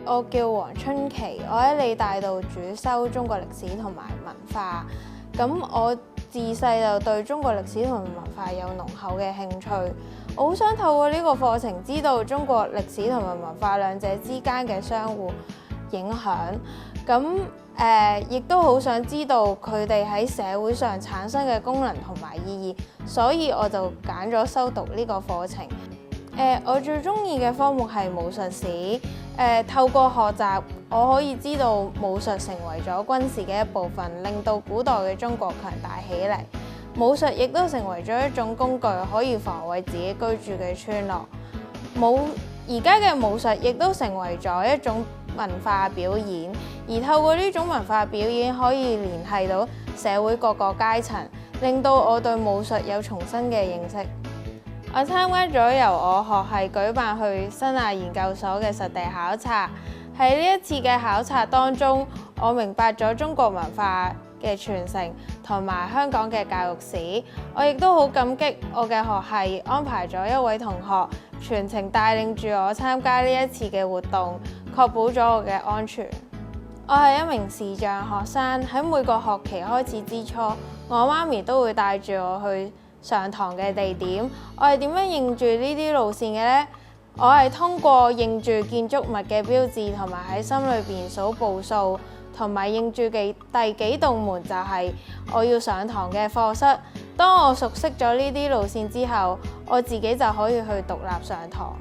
我叫黃春琪，我喺理大度主修中國歷史同埋文化。咁我自細就對中國歷史同文化有濃厚嘅興趣，我好想透過呢個課程知道中國歷史同埋文化兩者之間嘅相互影響。咁亦都好想知道佢哋喺社會上產生嘅功能同埋意義，所以我就揀咗修讀呢個課程。我最中意嘅科目係武術史。透過學習，我可以知道武術成為咗軍事嘅一部分，令到古代嘅中國強大起嚟。武術亦都成為咗一種工具，可以防衛自己居住嘅村落。而家嘅武術亦都成為咗一種文化表演，而透過呢種文化表演，可以聯繫到社會各個階層，令到我對武術有重新嘅認識。我參加咗由我學系舉辦去新亞研究所嘅實地考察，喺呢一次嘅考察當中，我明白咗中國文化嘅傳承同埋香港嘅教育史。我亦都好感激我嘅學系安排咗一位同學全程帶領住我參加呢一次嘅活動，確保咗我嘅安全。我係一名視障學生，喺每個學期開始之初，我媽咪都會帶住我去上堂嘅地點。我係點樣認住呢啲路線嘅呢？我係通過認住建築物嘅標誌，同埋喺心裏邊數步數，同埋認住第幾道門就係我要上堂嘅課室。當我熟悉咗呢啲路線之後，我自己就可以去獨立上堂。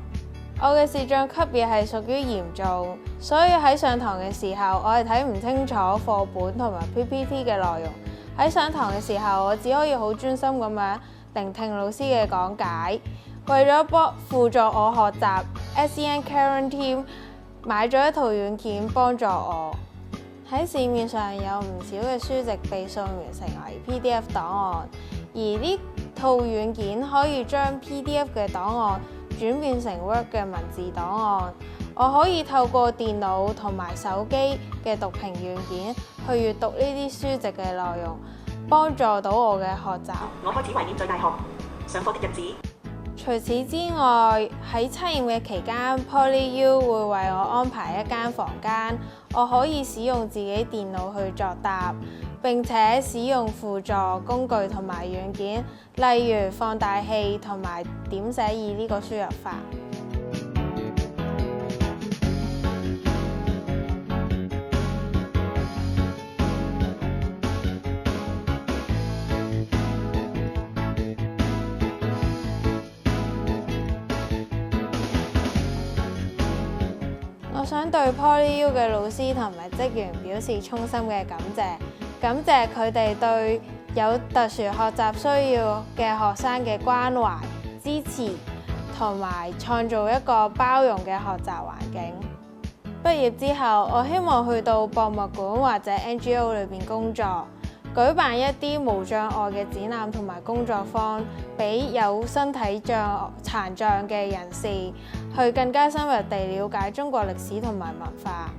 我嘅視障級別係屬於嚴重，所以喺上堂嘅時候，我係睇唔清楚課本同埋 PPT 嘅內容。喺上堂嘅時候，我只可以好專心咁樣聆聽老師嘅講解。為咗輔助我學習 SEN Caring Team 買咗一套軟件幫助我。喺市面上有唔少嘅書籍被掃描成為 PDF 檔案，而呢套軟件可以將 PDF 嘅檔案轉變成 Word 嘅文字檔案。我可以透過電腦同埋手機嘅讀屏軟件去閱讀呢啲書籍嘅內容，幫助到我嘅學習。我開始懷念在大學上課的日子。除此之外，喺測驗嘅期間 PolyU 會為我安排一間房間，我可以使用自己電腦去作答，並且使用輔助工具同埋軟件，例如放大器同埋點寫意呢個輸入法。我想對 PolyU 嘅老師同埋職員表示衷心嘅感謝佢哋對有特殊學習需要嘅學生嘅關懷、支持同埋創造一個包容嘅學習環境。畢業之後，我希望去到博物館或者 NGO 裏邊工作，舉辦一啲無障礙嘅展覽同埋工作坊，俾有身體殘障嘅人士去更加深入地了解中國歷史同埋文化。